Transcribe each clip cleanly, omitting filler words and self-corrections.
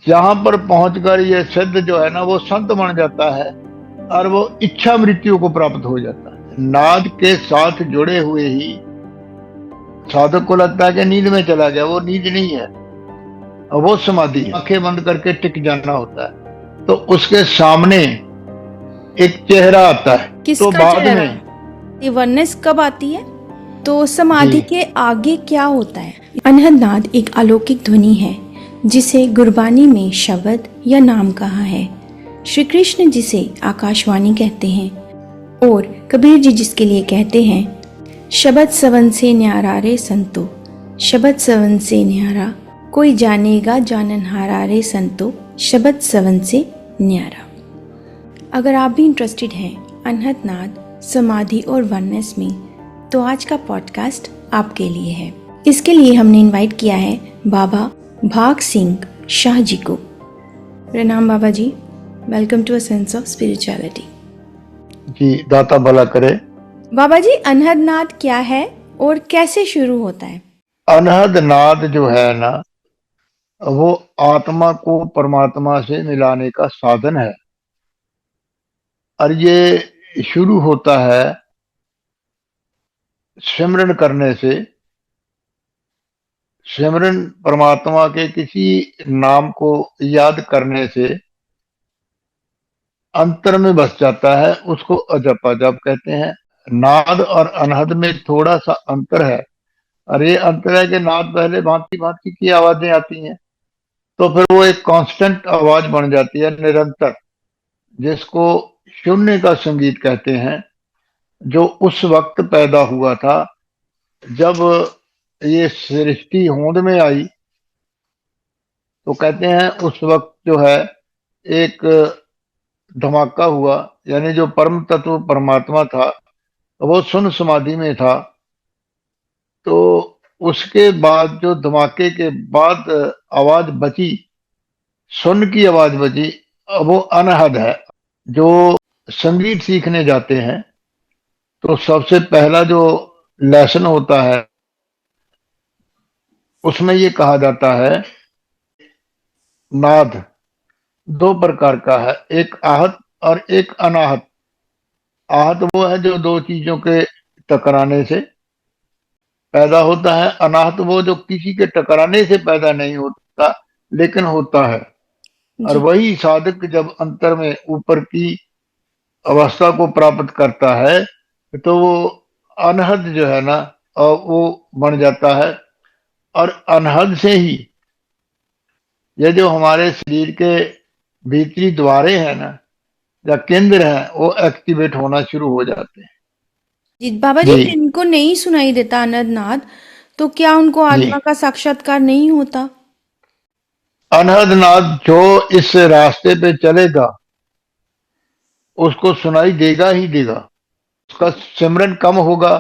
जहां पर पहुंचकर ये सिद्ध जो है ना वो संत बन जाता है और वो इच्छा मृत्यु को प्राप्त हो जाता है। नाद के साथ जुड़े हुए ही साधक को लगता है कि नींद में चला गया, वो नींद नहीं है, वो समाधि है। आंखें बंद करके टिक जाना होता है, तो उसके सामने एक चेहरा आता है। तो किसका बाद चेहरा? में ये वननेस कब आती है? तो समाधि जी के आगे क्या होता है? अनहद नाद एक अलौकिक ध्वनि है जिसे गुरबानी में शब्द या नाम कहा है। श्री कृष्ण जिसे आकाशवाणी कहते हैं और कबीर जी जिसके लिए कहते हैं, शब्द सवन से न्यारा रे संतो, शब्द सवन से न्यारा, कोई जानेगा जाननहारा रे संतो, शब्द सवन से न्यारा। अगर आप भी इंटरेस्टेड हैं अनहद नाद, समाधि और वननेस में, तो आज का पॉडकास्ट आपके लिए है। इसके लिए हमने इनवाइट किया है बाबा भाग सिंह शाह जी को। प्रणाम बाबा जी, welcome to a sense of spirituality. जी, दाता भला करे। बाबा जी, अनहद नाद क्या है और कैसे शुरू होता है? अनहद नाद जो है ना, वो आत्मा को परमात्मा से मिलाने का साधन है। और ये शुरू होता है सिमरन करने से। सिमरन परमात्मा के किसी नाम को याद करने से अंतर में बस जाता है, उसको अजप अजप कहते हैं। नाद और अनहद में थोड़ा सा अंतर है, और ये अंतर है कि नाद पहले भांति भांति की आवाजें आती हैं, तो फिर वो एक कांस्टेंट आवाज बन जाती है, निरंतर, जिसको शून्य का संगीत कहते हैं, जो उस वक्त पैदा हुआ था जब ये सृष्टि होंद में आई। तो कहते हैं उस वक्त जो है एक धमाका हुआ, यानी जो परम तत्व परमात्मा था वो सुन समाधि में था। तो उसके बाद जो धमाके के बाद आवाज बची, सुन की आवाज बची, वो अनहद है। जो संगीत सीखने जाते हैं तो सबसे पहला जो लेसन होता है उसमें ये कहा जाता है, नाद दो प्रकार का है, एक आहत और एक अनाहत। आहत वो है जो दो चीजों के टकराने से पैदा होता है, अनाहत वो जो किसी के टकराने से पैदा नहीं होता लेकिन होता है। और जी वही साधक जब अंतर में ऊपर की अवस्था को प्राप्त करता है तो वो अनहद जो है ना, वो बन जाता है। और अनहद से ही ये जो हमारे शरीर के भीतरी द्वारे हैं ना, या केंद्र हैं, वो एक्टिवेट होना शुरू हो जाते हैं। जी बाबा जी, जी जिनको नहीं सुनाई देता अनहद नाद, तो क्या उनको जी, आत्मा का साक्षात्कार नहीं होता? अनहद नाद जो इस रास्ते पे चलेगा उसको सुनाई देगा ही देगा। उसका सिमरन कम होगा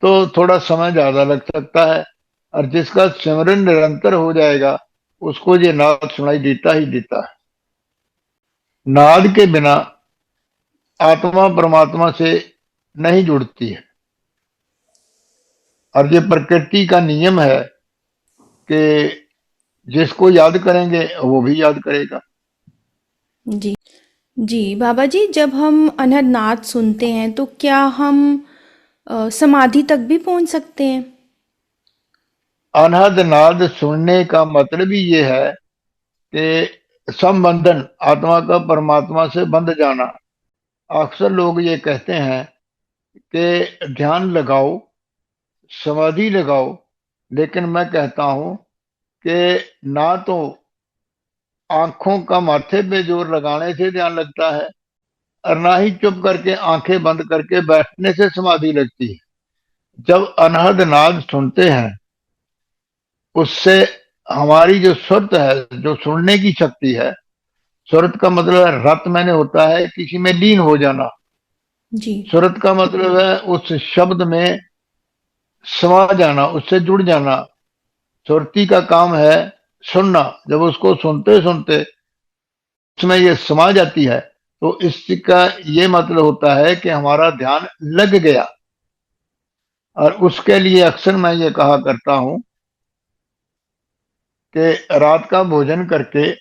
तो थोड़ा समय ज्यादा लग सकता है, और जिसका सिमरन निरंतर हो जाएगा उसको ये नाद सुनाई देता ही देता है। नाद के बिना आत्मा परमात्मा से नहीं जुड़ती है, और ये प्रकृति का नियम है कि जिसको याद करेंगे वो भी याद करेगा। जी जी बाबा जी, जब हम अनहद नाद सुनते हैं तो क्या हम समाधि तक भी पहुंच सकते हैं? अनहद नाद सुनने का मतलब ही ये है कि संबंधन, आत्मा का परमात्मा से बंध जाना। अक्सर लोग ये कहते हैं कि ध्यान लगाओ, समाधि लगाओ, लेकिन मैं कहता हूं कि ना तो आंखों का माथे पे जोर लगाने से ध्यान लगता है, और ना ही चुप करके आंखें बंद करके बैठने से समाधि लगती है। जब अनहद नाद सुनते हैं उससे हमारी जो सुरत है, जो सुनने की शक्ति है, सुरत का मतलब है रत मैंने होता है किसी में लीन हो जाना। जी सुरत का मतलब है उस शब्द में समा जाना, उससे जुड़ जाना। सुरती का काम है सुनना। जब उसको सुनते सुनते उसमें ये समा जाती है तो इसका ये मतलब होता है कि हमारा ध्यान लग गया। और उसके लिए अक्सर मैं ये कहा करता हूं कि रात का भोजन करके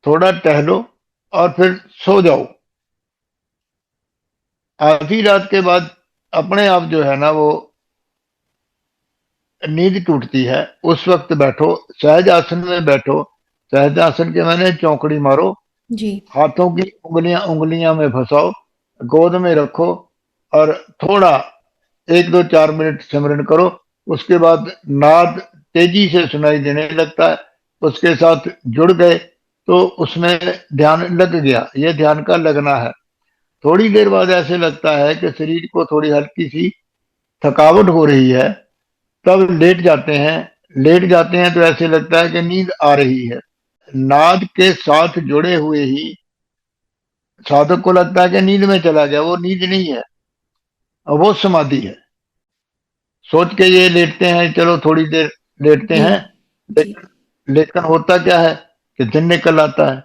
थोड़ा टहलो और फिर सो जाओ। आधी रात के बाद अपने आप जो है ना वो नींद टूटती है। उस वक्त बैठो, सहज आसन में बैठो। सहज आसन के मैंने चौकड़ी मारो, जी। हाथों की उंगलियां उंगलियां में फंसाओ, गोद में रखो और थोड़ा 1 2 4 मिनट सिमरन करो। उसके बाद नाद तेजी से सुनाई देने लगता है, उसके साथ जुड़ गए तो उसमें ध्यान लग गया। यह ध्यान का लगना है। थोड़ी देर बाद ऐसे लगता है कि शरीर को थोड़ी हल्की सी थकावट हो रही है, तब लेट जाते हैं। लेट जाते हैं तो ऐसे लगता है कि नींद आ रही है। नाद के साथ जुड़े हुए ही साधक को लगता है कि नींद में चला गया। वो नींद नहीं है, वो समाधि है। सोच के ये लेटते हैं, चलो थोड़ी देर लेटते जी। हैं, जी। लेकिन होता क्या है कि दिन निकल आता है।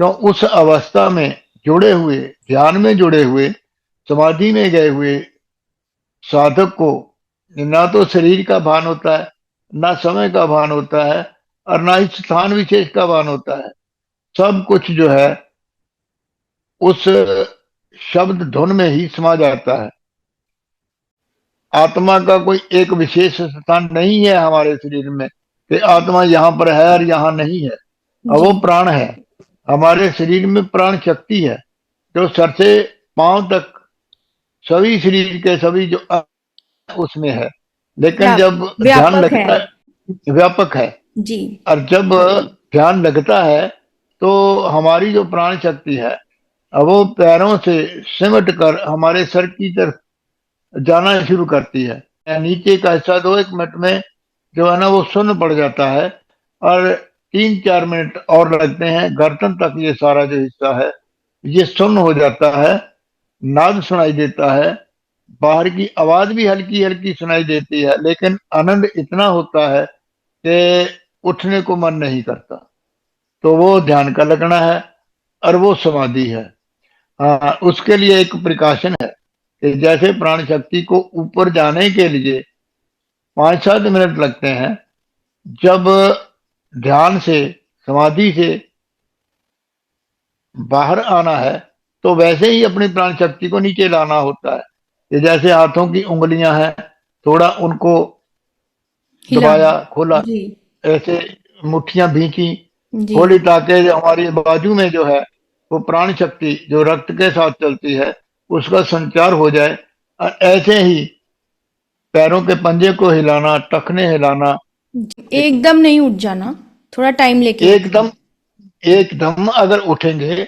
क्यों? उस अवस्था में जुड़े हुए, ध्यान में जुड़े हुए, समाधि में गए हुए साधक को ना तो शरीर का भान होता है, ना समय का भान होता है, और ना ही स्थान विशेष का भान होता है। सब कुछ जो है उस शब्द धुन में ही समा जाता है। आत्मा का कोई एक विशेष स्थान नहीं है हमारे शरीर में कि आत्मा यहाँ पर है और यहाँ नहीं है। और जी। वो प्राण है। हमारे शरीर में प्राण शक्ति है जो सर से पांव तक सभी शरीर के सभी जो उसमें है। लेकिन व्याप जब ध्यान व्यापक है। लगता है, व्यापक है। जी। और जब ध्यान लगता है तो हमारी जो प्राण शक्ति है वो पैरों से सिमट कर हमारे सर की तरफ जाना शुरू करती है। नीचे का हिस्सा 2 1 मिनट में जो है ना वो सुन्न पड़ जाता है, और 3 4 मिनट और लगते हैं। गर्दन तक ये सारा जो हिस्सा है ये सुन्न हो जाता है। नाद सुनाई देता है, बाहर की आवाज भी हल्की हल्की सुनाई देती है, लेकिन आनंद इतना होता है कि उठने को मन नहीं करता। तो वो ध्यान का लगना है और वो समाधि है। हाँ, उसके लिए एक प्रिकॉशन है कि जैसे प्राण शक्ति को ऊपर जाने के लिए 5 7 मिनट लगते हैं, जब ध्यान से, समाधि से बाहर आना है तो वैसे ही अपनी प्राण शक्ति को नीचे लाना होता है। कि जैसे हाथों की उंगलियां हैं, थोड़ा उनको दबाया, हिलाना। खोला, जी। ऐसे मुट्ठियां भींची, जी। खोली, ताकि जो हमारी बाजू में जो है वो प्राण शक्ति जो रक्त के साथ चलती है उसका संचार हो जाए। और ऐसे ही पैरों के पंजे को हिलाना, टखने हिलाना। जी। एकदम नहीं उठ जाना, थोड़ा टाइम लेके उठना। एकदम, एकदम अगर उठेंगे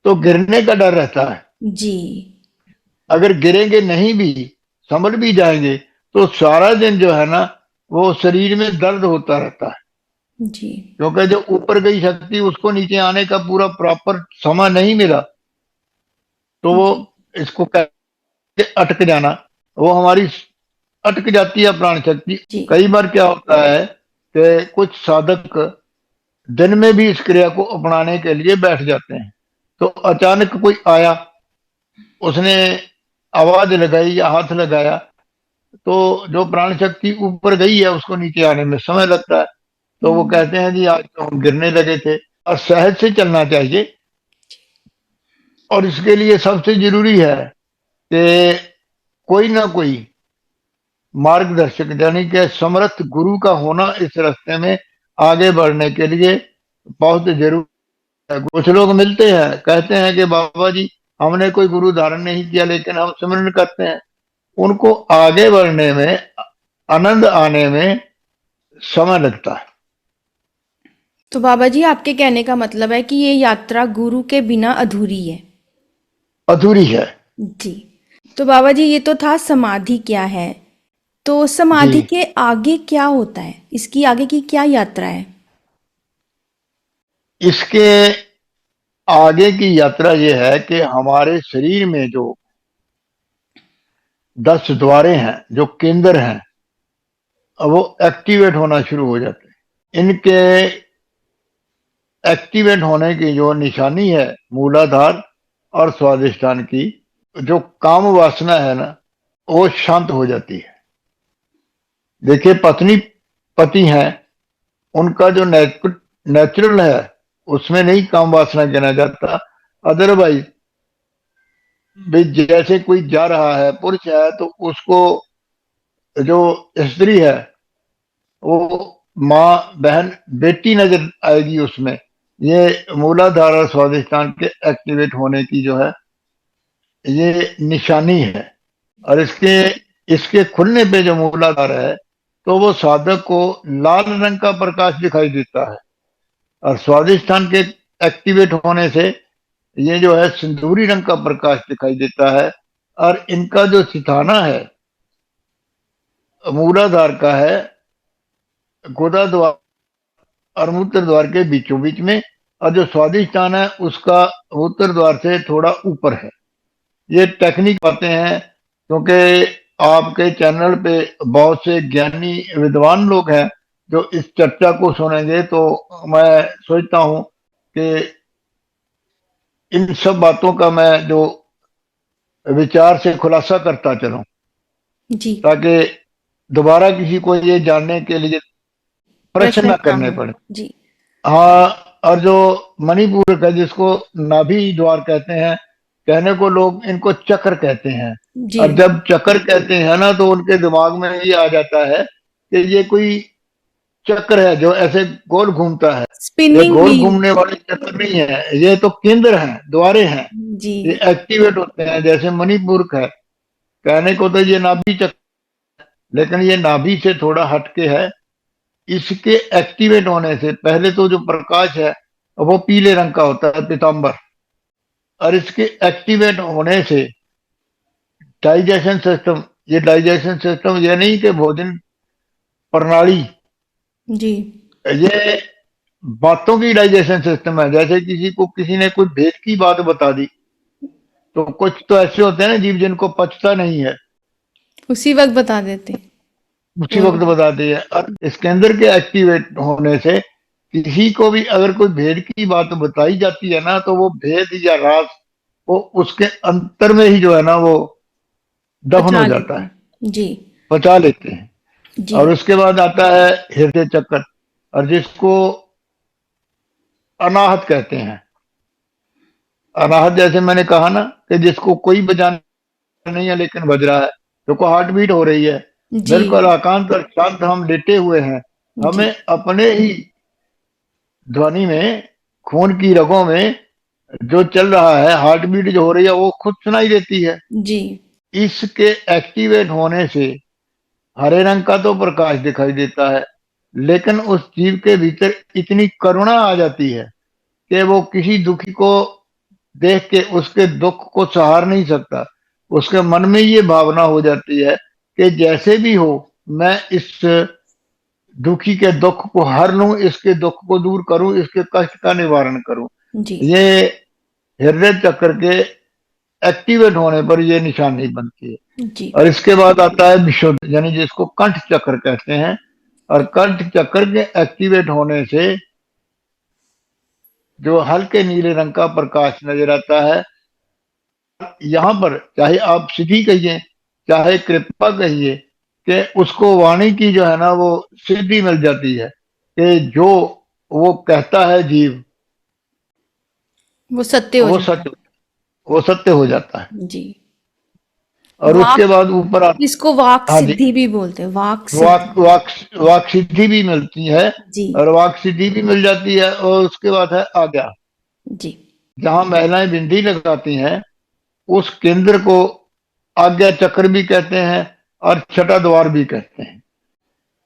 तो गिरने का डर रहता है। जी। अगर गिरेंगे नहीं भी, संभल भी जाएंगे, तो सारा दिन जो है ना वो शरीर में दर्द होता रहता है। जी। क्योंकि जो ऊपर गई शक्ति उसको नीचे आने का पूरा प्रॉपर समय नहीं मिला। तो वो, जी। इसको कहते हैं अटक जाना। वो हमारी अटक जाती है प्राण शक्ति। जी। कई बार क्या होता है कि कुछ साधक दिन में भी इस क्रिया को अपनाने के लिए बैठ जाते हैं, तो अचानक कोई आया, उसने आवाज लगाई या हाथ लगाया, तो जो प्राण शक्ति ऊपर गई है उसको नीचे आने में समय लगता है। तो वो हम्म। कहते हैं जी आज तो हम गिरने लगे थे। और सहज से चलना चाहिए। और इसके लिए सबसे जरूरी है कि कोई ना कोई मार्गदर्शक यानी कि समर्थ गुरु का होना इस रास्ते में आगे बढ़ने के लिए बहुत जरूरी है। कुछ लोग मिलते हैं, कहते हैं कि बाबा जी हमने कोई गुरु धारण नहीं किया लेकिन हम सिमरन करते हैं। उनको आगे बढ़ने में, आनंद आने में समय लगता है। तो बाबा जी, आपके कहने का मतलब है कि ये यात्रा गुरु के बिना अधूरी है। अधूरी है। जी। तो बाबा जी, ये तो था समाधि क्या है। तो जी, समाधि के आगे क्या होता है, इसकी आगे की क्या यात्रा है। इसके आगे की यात्रा ये है कि हमारे शरीर में जो 10 द्वारे हैं, जो केंद्र हैं, वो एक्टिवेट होना शुरू हो जाते हैं। इनके एक्टिवेट होने की जो निशानी है, मूलाधार और स्वादिष्ठान की, जो काम वासना है ना, वो शांत हो जाती है। देखिए, पत्नी पति हैं, उनका जो नेचुरल है उसमें नहीं काम वासना गिना जाता। अदरवाइज भी जैसे कोई जा रहा है, पुरुष है, तो उसको जो स्त्री है वो माँ, बहन, बेटी नजर आएगी उसमें। ये मूलाधार और स्वादिष्टान के एक्टिवेट होने की जो है ये निशानी है। और इसके इसके खुलने पे जो मूलाधार है, तो वो साधक को लाल रंग का प्रकाश दिखाई देता है। और स्वादिष्टान के एक्टिवेट होने से ये जो है सिंदूरी रंग का प्रकाश दिखाई देता है। और इनका जो सिताना है मूलाधार का है गोदा द्वार और मूत्र द्वार के बीचों बीच में, और जो स्वादिष्टान है उसका मूत्र द्वार से थोड़ा ऊपर है। ये टेक्निक बातें हैं, क्योंकि आपके चैनल पे बहुत से ज्ञानी विद्वान लोग हैं जो इस चर्चा को सुनेंगे, तो मैं सोचता हूं कि इन सब बातों का मैं जो विचार से खुलासा करता चलूं, जी। ताकि दोबारा किसी को ये जानने के लिए प्रश्न प्रश्न न ना करने हो। पड़े। जी। हाँ, और जो मणिपुर है जिसको नाभि द्वार कहते हैं, कहने को लोग इनको चक्र कहते हैं। जी। और जब चक्र कहते हैं ना, तो उनके दिमाग में ये आ जाता है कि ये कोई चक्र है जो ऐसे गोल घूमता है। ये स्पिनिंग गोल व्हील। घूमने वाले चक्र नहीं है, ये तो केंद्र हैं, द्वारे हैं। जी। ये एक्टिवेट होते हैं, जैसे मणिपुर है। कहने को तो ये नाभि चक्र, लेकिन ये नाभि से थोड़ा हटके है। इसके एक्टिवेट होने से पहले तो जो प्रकाश है वो पीले रंग का होता है, पीतांबर। और इसके एक्टिवेट होने से डाइजेशन सिस्टम, ये डाइजेशन सिस्टम ये नहीं कि भोजन प्रणाली, जी। ये बातों की डाइजेशन सिस्टम है। जैसे किसी को किसी ने कोई भेद की बात बता दी, तो कुछ तो ऐसे होते हैं ना जीव जिनको पचता नहीं है, उसी वक्त बता देते। उसी वो। वक्त बता दिया। और इसके अंदर के एक्टिवेट होने से किसी को भी अगर कोई भेद की बात बताई जाती है ना, तो वो भेद या राज वो उसके अंतर में ही जो है ना वो दफन हो पचा जाता लेते है, हैं। जी। पचा लेते हैं। जी। और उसके बाद आता है हृदय चक्र, और जिसको अनाहत कहते हैं। अनाहत जैसे मैंने कहा ना कि जिसको कोई बजाना नहीं है लेकिन बज रहा है, देखो हार्ट बीट हो रही है, जी। बिल्कुल एकांत और शांत हम लेटे हुए हैं। जी। हमें अपने ही ध्वनि में, खून की रगों में जो चल रहा है, हार्ट बीट जो हो रही है वो खुद सुनाई देती है। जी। इसके एक्टिवेट होने से हरे रंग का तो प्रकाश दिखाई देता है, लेकिन उस जीव के भीतर इतनी करुणा आ जाती है कि वो किसी दुखी को देख के उसके दुख को सहार नहीं सकता। उसके मन में ये भावना हो जाती है कि जैसे भी हो, मैं इस दुखी के दुख को हर लूं, इसके दुख को दूर करूं, इसके कष्ट का निवारण करूं। जी। ये हृदय चक्र के एक्टिवेट होने पर ये निशानी बनती है। जी। और इसके बाद आता है विशुद्ध, यानी जिसको कंठ चक्र कहते हैं। और कंठ चक्र के एक्टिवेट होने से जो हल्के नीले रंग का प्रकाश नजर आता है, यहाँ पर चाहे आप सिद्धि कहिए, चाहे कृपा कहिए, कि उसको वाणी की जो है ना वो सिद्धि मिल जाती है कि जो वो कहता है जीव, वो सत्य हो वो जाता सत्य, वो सत्य हो जाता है। है। जी। और उसके वाक। बाद ऊपर इसको वाक हाँ जी, सिद्धि भी बोलते हैं, वाक वाक सिद्धि। वाक वाक सिद्धि भी मिलती है। जी। और वाक सिद्धि भी मिल जाती है। और उसके बाद है आज्ञा, जी। जहां महिलाएं बिंदी लगाती हैं उस केंद्र को आज्ञा चक्र भी कहते हैं और छठा द्वार भी कहते हैं।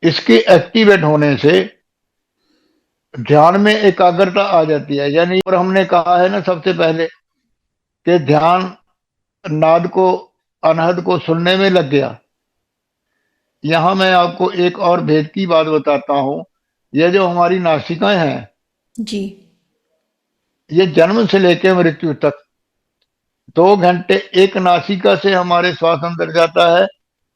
इसके एक्टिवेट होने से ध्यान में एकाग्रता आ जाती है। यानी, और हमने कहा है ना सबसे पहले कि ध्यान नाद को, अनहद को सुनने में लग गया। यहां मैं आपको एक और भेद की बात बताता हूं। ये जो हमारी नासिकाएं हैं, जी। ये जन्म से लेकर मृत्यु तक 2 घंटे एक नासिका से हमारे श्वास अंदर जाता है,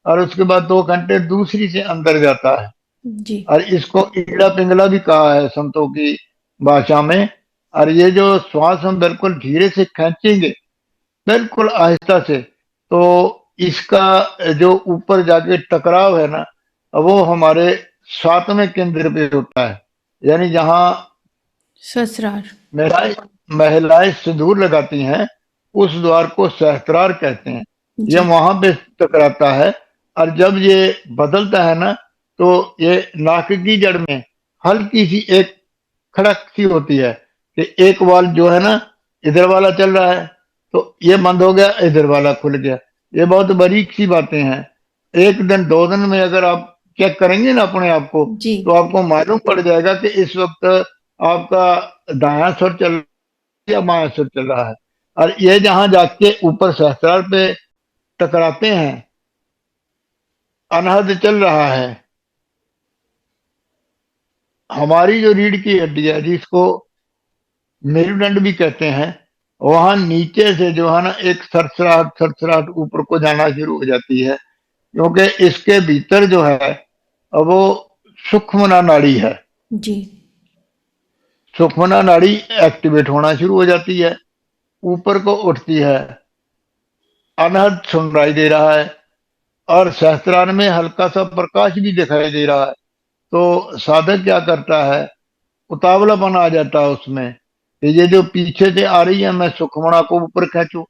और उसके बाद 2 घंटे दूसरी से अंदर जाता है। जी। और इसको ईड़ा पिंगला भी कहा है संतों की भाषा में। और ये जो श्वास हम बिल्कुल धीरे से खींचेंगे, बिल्कुल आहिस्ता से, तो इसका जो ऊपर जाके टकराव है ना, वो हमारे सातवें केंद्र पे होता है। यानी जहां ससुराल। महिलाएं महिलाएं सिंदूर लगाती हैं, उस द्वार को सहस्त्रार कहते हैं। ये जी। वहां पे टकराता है। और जब ये बदलता है ना, तो ये नाक की जड़ में हल्की सी एक खड़क सी होती है कि एक वाल जो है ना, इधर वाला चल रहा है, तो ये बंद हो गया, इधर वाला खुल गया। ये बहुत बारीक सी बातें हैं। एक दिन दो दिन में अगर आप चेक करेंगे ना अपने आप को, जी। तो आपको मालूम पड़ जाएगा कि इस वक्त आपका दायां सुर चल रहा है या बायां सुर चल रहा है। और ये जहां जाके ऊपर सहस्त्रार पे टकराते हैं, अनहद चल रहा है। हमारी जो रीढ़ की हड्डी है, जिसको मेरुदंड भी कहते हैं, वहां नीचे से जो है ना एक सरसराहट सरसराहट ऊपर को जाना शुरू हो जाती है, क्योंकि इसके भीतर जो है वो सुषुम्ना नाड़ी है। जी। सुषुम्ना नाड़ी एक्टिवेट होना शुरू हो जाती है, ऊपर को उठती है, अनहद सुनाई दे रहा है, और सहस्त्रार में हल्का सा प्रकाश भी दिखाई दे रहा है। तो साधक क्या करता है, उतावलापन आ जाता है उसमें कि ये जो पीछे से आ रही है, मैं सुखमणा को ऊपर खींचूं,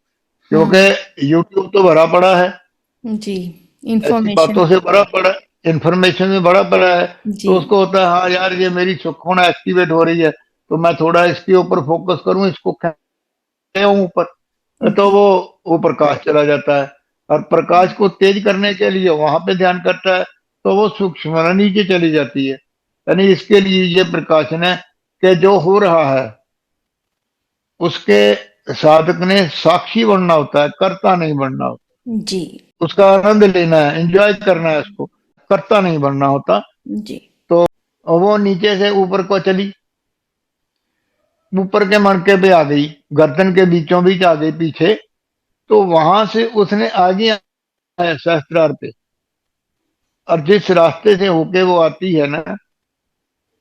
क्योंकि हाँ। यूट्यूब तो भरा पड़ा है, जी। ऐसी इंफॉर्मेशन। बातों से भरा पड़ा, इंफॉर्मेशन में भरा पड़ा है। जी। तो उसको होता है, हाँ यार ये मेरी सुखमणा एक्टिवेट हो रही है, तो मैं थोड़ा इसके ऊपर फोकस करूं, इसको खींचूं ऊपर, तो जी। वो वो प्रकाश चला जाता है। और प्रकाश को तेज करने के लिए वहां पे ध्यान करता है, तो वो सूक्ष्म नीचे चली जाती है। यानी इसके लिए ये प्रकाशन है कि जो हो रहा है उसके साधक ने साक्षी बनना होता है, कर्ता नहीं बनना होता। जी। उसका आनंद लेना है, एंजॉय करना है, उसको कर्ता नहीं बनना होता। जी। तो वो नीचे से ऊपर को चली, ऊपर के मणके पे आ गई, गर्दन के बीचों बीच आ गई पीछे। तो वहां से उसने आगे आया सहस्त्रार पे, और जिस रास्ते से होके वो आती है ना,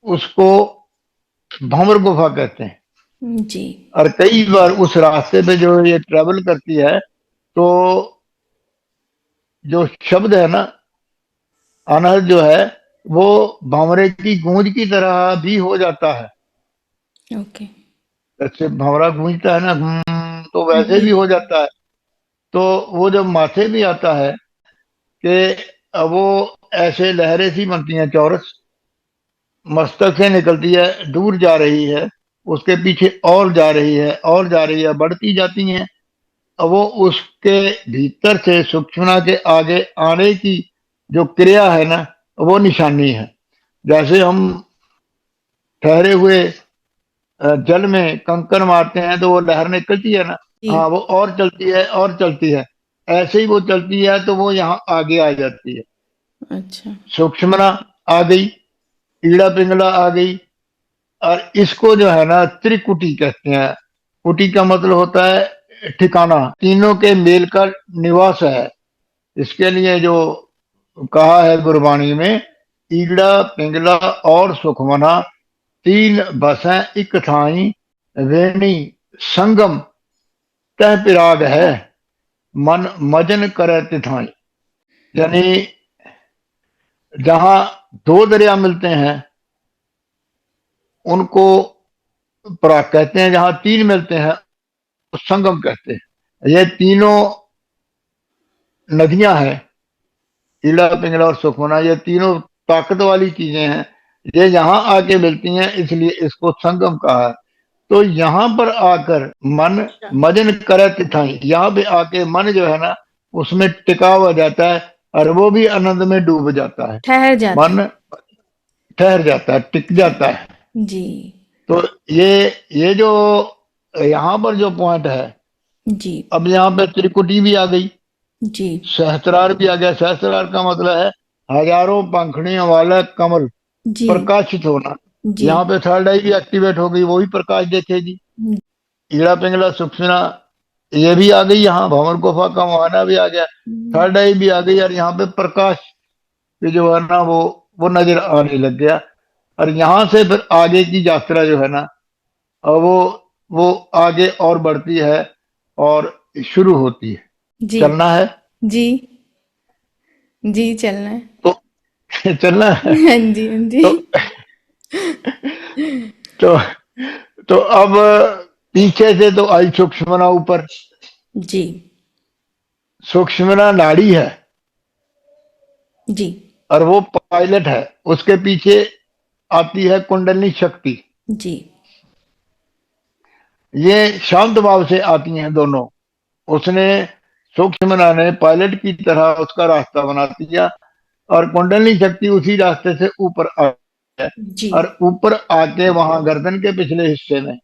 उसको भंवर गुफा कहते हैं। जी। और कई बार उस रास्ते पे जो ये ट्रेवल करती है, तो जो शब्द है ना, अनहद जो है, वो भंवरे की गूंज की तरह भी हो जाता है। ओके। जैसे भंवरा गूंजता है ना, तो वैसे जी। भी हो जाता है। तो वो जब माथे भी आता है कि वो ऐसे लहरें सी बनती हैं, चौरस मस्तक से निकलती है, दूर जा रही है, उसके पीछे और जा रही है, और जा रही है, बढ़ती जाती हैं। अब वो उसके भीतर से सूक्ष्मता के आगे आने की जो क्रिया है ना, वो निशानी है। जैसे हम ठहरे हुए जल में कंकड़ मारते हैं, तो वो लहर निकलती है ना, जी। हाँ वो और चलती है और चलती है। ऐसे ही वो चलती है, तो वो यहाँ आगे आ जाती है। अच्छा। सूक्ष्मता आ गई, ईड़ा पिंगला आ गई। और इसको जो है ना त्रिकुटी कहते हैं। कुटी का मतलब होता है ठिकाना, तीनों के मेल का निवास है। इसके लिए जो कहा है गुरबाणी में, ईड़ा पिंगला और सुखमना, तीन बसें इक ठाई, वेणी संगम तह पिराग है, मन मजन करे तिथाई। यानी जहां दो दरिया मिलते हैं, उनको पराग कहते हैं। जहां तीन मिलते हैं, तो संगम कहते हैं। ये तीनों नदियां हैं, ईड़ा पिंगला और सुखमना, ये तीनों ताकत वाली चीजें हैं। ये यहाँ आके मिलती हैं, इसलिए इसको संगम कहा है। तो यहाँ पर आकर मन अच्छा। मजन करे तिथाई, यहाँ पे आके मन जो है ना, उसमें टिका हुआ जाता है, और वो भी आनंद में डूब जाता है। ठहर जाता मन ठहर जाता है, टिक है। जाता है। जी। तो ये जो यहाँ पर जो पॉइंट है, जी। अब यहाँ पे त्रिकुटी भी आ गई, जी। सहस्त्रार भी आ गया। सहस्त्रार का मतलब है हजारों पंखुड़ियों वाला कमल, जी। प्रकाशित होना। जी। यहाँ पे थर्ड आई भी एक्टिवेट हो गई, वो भी प्रकाश देखेगी। ईड़ा पिंगला सुक्ष्मणा ये भी आ गई, यहाँ भंवर गुफा का मुहाना भी आ गया, थर्ड आई भी आ गई। और यहाँ पे प्रकाश भी जो है ना, वो नजर आने लग गया। और यहाँ से फिर आगे की यात्रा जो है ना, वो आगे और बढ़ती है, और शुरू होती है। जी। चलना है जी। जी चलना है। तो चलना है। हाँ जी, हाँ जी। तो तो तो अब पीछे से तो आई सुषुम्ना ऊपर। जी। सुषुम्ना नाड़ी है जी। और वो पायलट है। उसके पीछे आती है कुंडलिनी शक्ति। जी। ये शांत भाव से आती हैं दोनों। उसने सुषुम्ना ने पायलट की तरह उसका रास्ता बना दिया और कुंडलिनी शक्ति उसी रास्ते से ऊपर आ है। जी। और ऊपर आके वहां गर्दन के पिछले हिस्से में,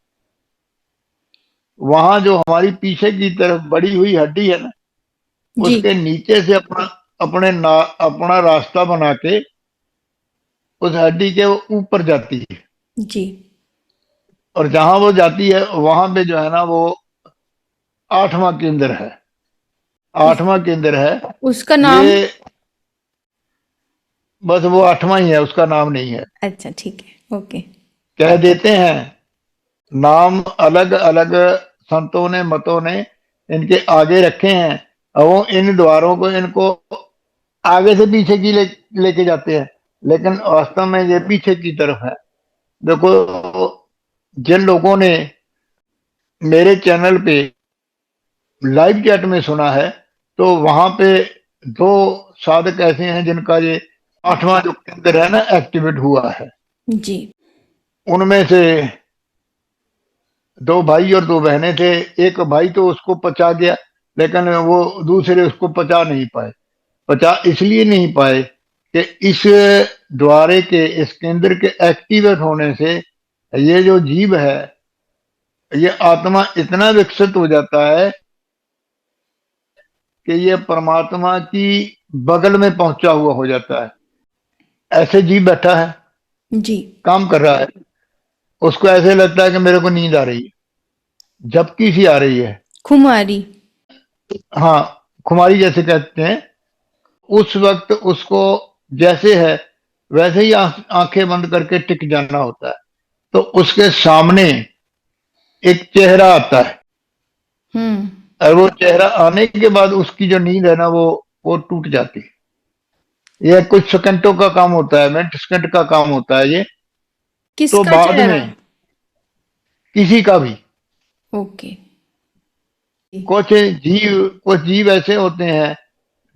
वहां जो हमारी पीछे की तरफ बड़ी हुई हड्डी है ना, जी। उसके नीचे से अपना रास्ता बना के उस हड्डी के वो ऊपर जाती है। जी। और जहां वो जाती है वहां पे जो है ना, वो आठवां केंद्र है। उस आठवां केंद्र है उसका ये। नाम। बस वो आठवां ही है, उसका नाम नहीं है। अच्छा, ठीक है, ओके। कह देते हैं नाम अलग अलग संतों ने मतों ने इनके आगे रखे हैं। और वो इन द्वारों को इनको आगे से पीछे की लेके जाते हैं, लेकिन वास्तव में ये पीछे की तरफ है। देखो, जिन लोगों ने मेरे चैनल पे लाइव चैट में सुना है, तो वहां पे दो साधक ऐसे हैं जिनका ये आठवां जो केंद्र है ना एक्टिवेट हुआ है। जी। उनमें से दो भाई और दो बहनें थे। एक भाई तो उसको पचा गया, लेकिन वो दूसरे उसको पचा नहीं पाए। पचा इसलिए नहीं पाए कि इस द्वारे के, इस केंद्र के एक्टिवेट होने से ये जो जीव है, ये आत्मा इतना विकसित हो जाता है कि ये परमात्मा की बगल में पहुंचा हुआ हो जाता है। ऐसे जीव बैठा है, जी। काम कर रहा है, उसको ऐसे लगता है कि मेरे को नींद आ रही है, झपकी सी आ रही है। खुमारी। हाँ, खुमारी जैसे कहते हैं। उस वक्त उसको जैसे है वैसे ही आंखें बंद करके टिक जाना होता है। तो उसके सामने एक चेहरा आता है, हम्म। और वो चेहरा आने के बाद उसकी जो नींद है ना, वो टूट जाती है। ये कुछ सेकंडों का काम होता है, मिनट सेकंड का काम होता है ये। तो किसका बाद चेहरा? में किसी का भी, ओके। कुछ जीव ऐसे होते हैं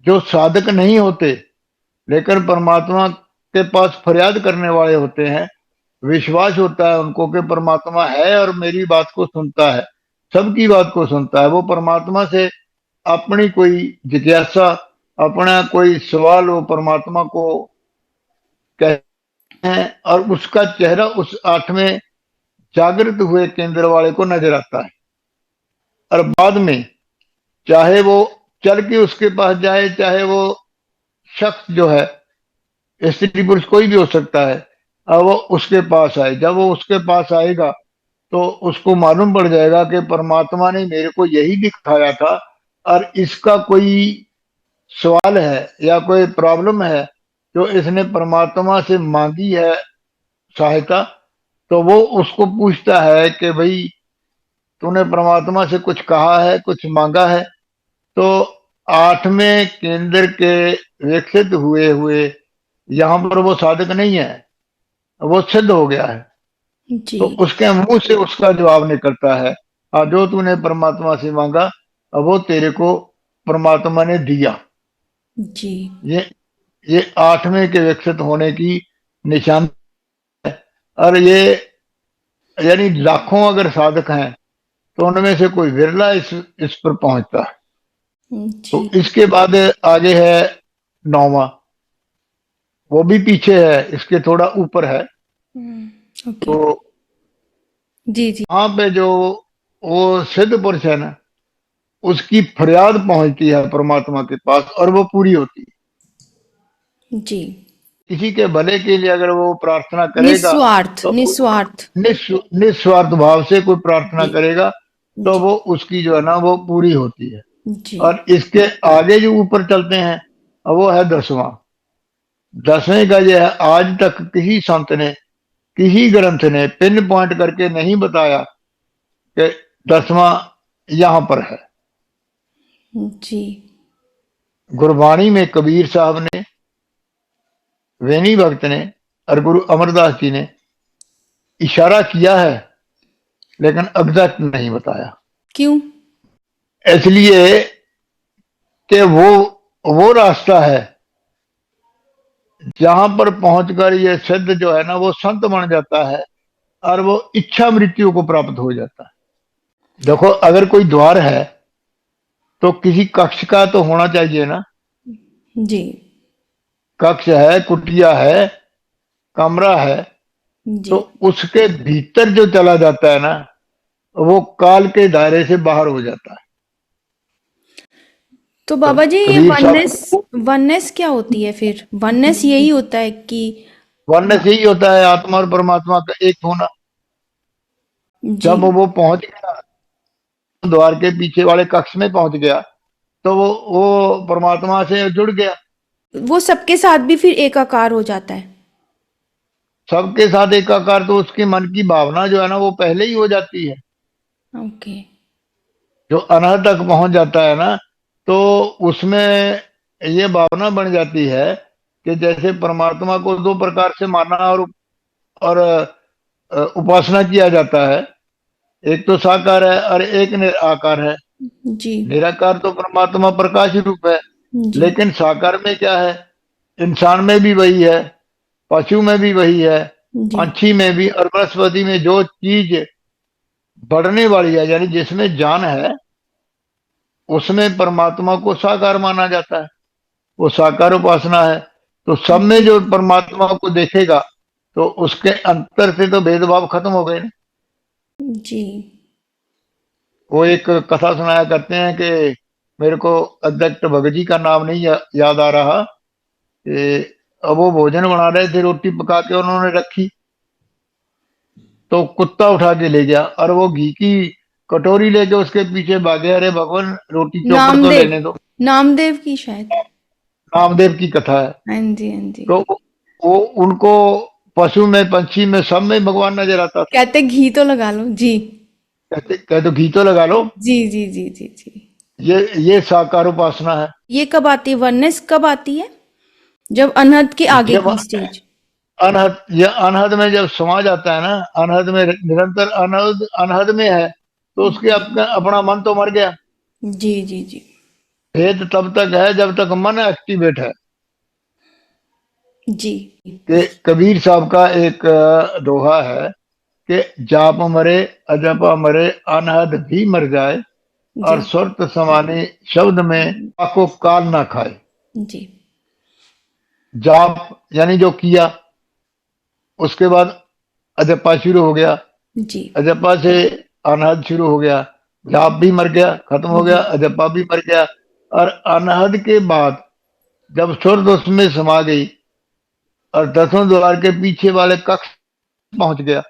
जो साधक नहीं होते, लेकिन परमात्मा के पास फरियाद करने वाले होते हैं। विश्वास होता है उनको कि परमात्मा है और मेरी बात को सुनता है, सबकी बात को सुनता है। वो परमात्मा से अपनी कोई जिज्ञासा, अपना कोई सवाल वो परमात्मा को कहते हैं, और उसका चेहरा उस आठवें जागृत हुए केंद्र वाले को नजर आता है। और बाद में चाहे वो चल के उसके पास जाए, चाहे वो शख्स जो है, स्त्री पुरुष कोई भी हो सकता है, अब वो उसके पास आए। जब वो उसके पास आएगा तो उसको मालूम पड़ जाएगा कि परमात्मा ने मेरे को यही दिखाया था, और इसका कोई सवाल है या कोई प्रॉब्लम है जो इसने परमात्मा से मांगी है सहायता। तो वो उसको पूछता है कि भाई, तूने परमात्मा से कुछ कहा है, कुछ मांगा है? तो आठवें केंद्र के विकसित हुए हुए यहाँ पर वो साधक नहीं है, वो सिद्ध हो गया है। जी। तो उसके मुंह से उसका जवाब निकलता है, हाँ, जो तूने परमात्मा से मांगा अब वो तेरे को परमात्मा ने दिया। जी। ये ये आठवें के विकसित होने की निशान। और ये यानी लाखों अगर साधक हैं तो उनमें से कोई विरला इस पर पहुंचता है। तो जी। इसके बाद आगे है नौवा। वो भी पीछे है, इसके थोड़ा ऊपर है। ओके। तो जी। जी। वहां पे जो वो सिद्ध पुरुष है ना, उसकी फरियाद पहुंचती है परमात्मा के पास और वो पूरी होती है। जी। किसी के भले के लिए अगर वो प्रार्थना करेगा, निस्वार्थ, तो निस्वार्थ। निस्वार्थ भाव से कोई प्रार्थना जी। करेगा तो जी। वो उसकी जो है ना वो पूरी होती है। जी। और इसके आगे जो ऊपर चलते हैं, वो है दसवां। दसवें का ये है, आज तक किसी संत ने, किसी ग्रंथ ने पिन पॉइंट करके नहीं बताया कि दसवां यहां पर है। जी। गुरबाणी में कबीर साहब ने, वेनी भगत ने और गुरु अमरदास जी ने इशारा किया है लेकिन एग्जैक्ट नहीं बताया। क्यों? इसलिए कि वो रास्ता है जहां पर पहुंचकर ये सिद्ध जो है ना वो संत बन जाता है और वो इच्छा मृत्यु को प्राप्त हो जाता है। देखो, अगर कोई द्वार है तो किसी कक्ष का तो होना चाहिए ना। जी। कक्ष है, कुटिया है, कमरा है, जी। तो उसके भीतर जो चला जाता है ना वो काल के दायरे से बाहर हो जाता है। तो बाबा जी, ये कबीर वननेस, साहब, वननेस क्या होती है फिर? वननेस यही होता है कि वर्ण से ही होता है आत्मा और परमात्मा का एक होना। जी, जब वो पहुंच गया, द्वार के पीछे वाले कक्ष में पहुंच गया, तो वो परमात्मा से जुड़ गया। वो सबके साथ भी फिर एकाकार हो जाता है? सबके साथ एकाकार तो उसके मन की भावना जो है ना वो पहले ही हो जाती है। ओके। जो अनहद तक पहुंच जाता है ना, तो उसमें ये भावना बन जाती है कि जैसे परमात्मा को दो प्रकार से माना और उपासना किया जाता है। एक तो साकार है और एक निराकार है। जी। निराकार तो परमात्मा प्रकाश रूप है। जी। लेकिन साकार में क्या है? इंसान में भी वही है, पशु में भी वही है, जी। पंछी में भी, और वनस्पति में जो चीज बढ़ने वाली है यानी जिसमें जान है, उसमें परमात्मा को साकार माना जाता है। वो साकार उपासना है। तो सब में जो परमात्मा को देखेगा तो उसके अंतर से तो भेदभाव खत्म हो गए ना। जी। वो एक कथा सुनाया करते हैं कि मेरे को अध्यक्ष भगत जी का नाम नहीं याद आ रहा कि अब वो भोजन बना रहे थे, रोटी पका के उन्होंने रखी, तो कुत्ता उठा के ले गया और वो घी की कटोरी लेके उसके पीछे भागे। अरे भगवान, रोटी चौपड़ तो नामदेव, लेने दो। नामदेव की शायद। नामदेव की कथा है। हाँ जी, हाँ जी। तो वो उनको पशु में, पंछी में, सब में भगवान नजर आता था। कहते घी तो लगा लो जी। कहते कहते तो घी तो लगा लो। जी, जी, जी, जी, जी। ये साकार उपासना है। ये कब आती है? वननेस कब आती है? जब अनहद के आगे जब की स्टेज। अनहद, ये अनहद में जब समा जाता है ना, अनहद में निरंतर अनहद अनहद में है, तो उसके अपना मन तो मर गया। जी, जी, जी। भेद तब तक है जब तक मन एक्टिवेट है। जी। कि कबीर साहब का एक दोहा है कि जाप मरे, अजपा मरे, अनहद भी मर जाए, जी। और सुरत समाने शब्द में को काल ना खाए। जी। जाप यानी जो किया, उसके बाद अजपा शुरू हो गया, जी। अजप्पा से अनहद शुरू हो गया। जाप भी मर गया, खत्म हो गया, जी। अजप्पा भी मर गया। और अनहद के बाद जब सुरत उसमें समा गई और दसों द्वार के पीछे वाले कक्ष पहुंच गया,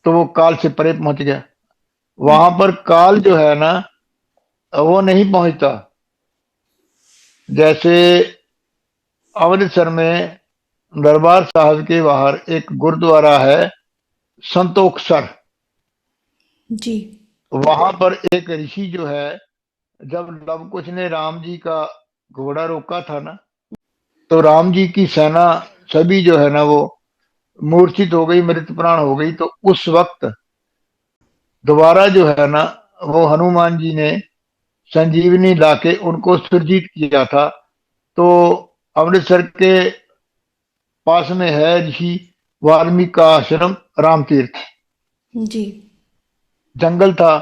तो वो काल से परे पहुंच गया। वहां पर काल जो है ना वो नहीं पहुंचता। जैसे अमृतसर में दरबार साहब के बाहर एक गुरुद्वारा है, संतोखसर। जी। वहां पर एक ऋषि जो है, जब लव कुश ने राम जी का घोड़ा रोका था ना, तो राम जी की सेना सभी जो है ना वो मूर्छित हो गई, मृत प्राण हो गई। तो उस वक्त दोबारा जो है ना वो हनुमान जी ने संजीवनी लाके उनको सुरजीत किया था। तो अमृतसर के पास में है ऋषि वाल्मीकि का आश्रम, राम तीर्थ जी। जंगल था।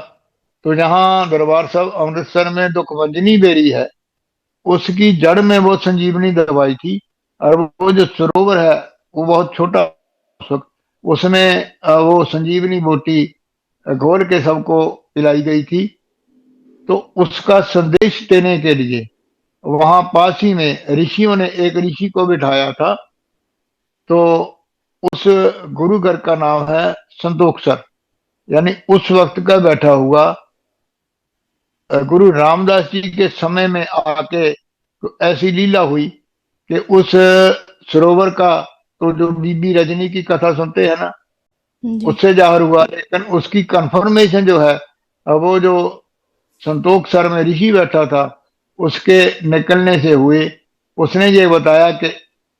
तो जहाँ दरबार साहब अमृतसर में दुखभंजनी बेरी है, उसकी जड़ में वो संजीवनी दवाई थी। और वो जो सरोवर है वो बहुत छोटा, उसमें वो संजीवनी बूटी घोल के सबको पिलाई गई थी। तो उसका संदेश देने के लिए वहां पास ही में ऋषियों ने एक ऋषि को बिठाया था। तो उस गुरु घर का नाम है संतोखसर। यानी उस वक्त का बैठा हुआ गुरु रामदास जी के समय में आके तो ऐसी लीला हुई कि उस सरोवर का, तो जो बीबी रजनी की कथा सुनते हैं ना, जी। उससे जाहिर हुआ। लेकिन उसकी कंफर्मेशन जो है, वो जो संतोख सर में ऋषि बैठा था उसके निकलने से हुए। उसने ये बताया कि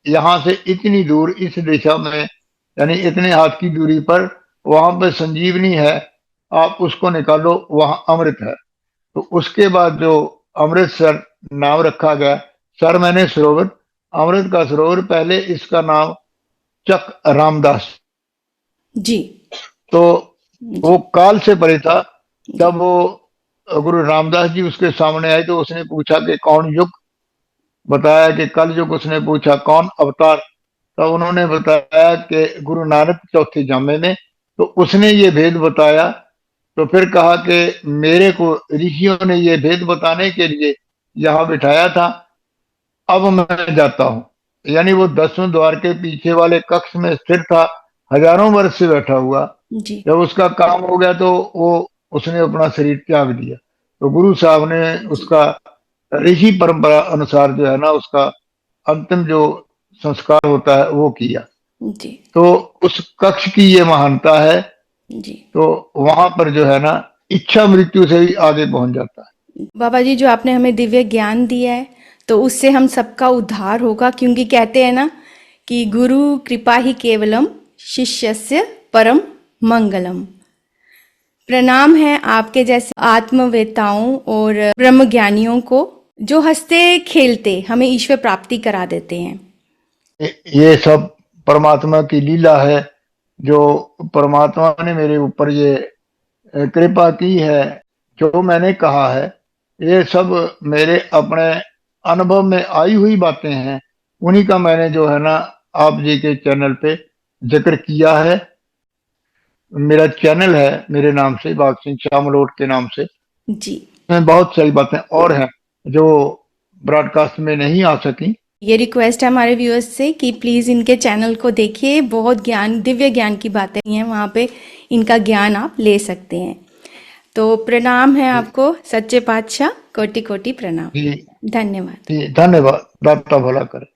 यहाँ से इतनी दूर इस दिशा में, यानी इतने हाथ की दूरी पर वहां पे संजीवनी है, आप उसको निकालो, वहां अमृत है। तो उसके बाद जो अमृतसर नाम रखा गया, सर मैंने सरोवर, अमृत का सरोवर, पहले इसका नाम चक रामदास। जी। तो जी। वो काल से परे था। जी। जब वो गुरु रामदास जी उसके सामने आए तो उसने पूछा कि कौन युग, बताया कि कल युग। उसने पूछा कौन अवतार, तब उन्होंने बताया कि गुरु नानक चौथे जामे में। तो उसने ये भेद बताया। तो फिर कहा कि मेरे को ऋषियों ने ये भेद बताने के लिए यहाँ बिठाया था, अब मैं जाता हूँ। यानी वो 10वें द्वार के पीछे वाले कक्ष में स्थिर था, हजारों वर्ष से बैठा हुआ। जी। जब उसका काम हो गया तो वो उसने अपना शरीर त्याग दिया। तो गुरु साहब ने जी। उसका ऋषि परंपरा अनुसार जो है ना, उसका अंतिम जो संस्कार होता है वो किया। जी। तो उस कक्ष की ये महानता है। जी। तो वहां पर जो है ना, इच्छा मृत्यु से भी आगे पहुंच जाता है। बाबा जी, जो आपने हमें दिव्य ज्ञान दिया है, तो उससे हम सबका उद्धार होगा, क्योंकि कहते हैं ना कि गुरु कृपा ही केवलम शिष्यस्य परम मंगलम। प्रणाम है आपके जैसे आत्मवेताओं और ब्रह्म ज्ञानियों को, जो हंसते खेलते हमें ईश्वर प्राप्ति करा देते हैं। ये सब परमात्मा की लीला है, जो परमात्मा ने मेरे ऊपर ये कृपा की है। जो मैंने कहा है, ये सब मेरे अपने अनुभव में आई हुई बातें हैं। उन्हीं का मैंने जो है ना, आप जी के चैनल पे जिक्र किया है। मेरा चैनल है मेरे नाम से, बाग सिंह शामलोट के नाम से। जी। इसमें बहुत सारी बातें और हैं जो ब्रॉडकास्ट में नहीं आ सकी। ये रिक्वेस्ट है हमारे व्यूअर्स से कि प्लीज़ इनके चैनल को देखिए, बहुत ज्ञान, दिव्य ज्ञान की बातें हैं वहाँ पे, इनका ज्ञान आप ले सकते हैं। तो प्रणाम है जी, आपको सच्चे पातशाह, कोटि कोटि प्रणाम। जी, धन्यवाद। जी, धन्यवाद। दाता भला करे।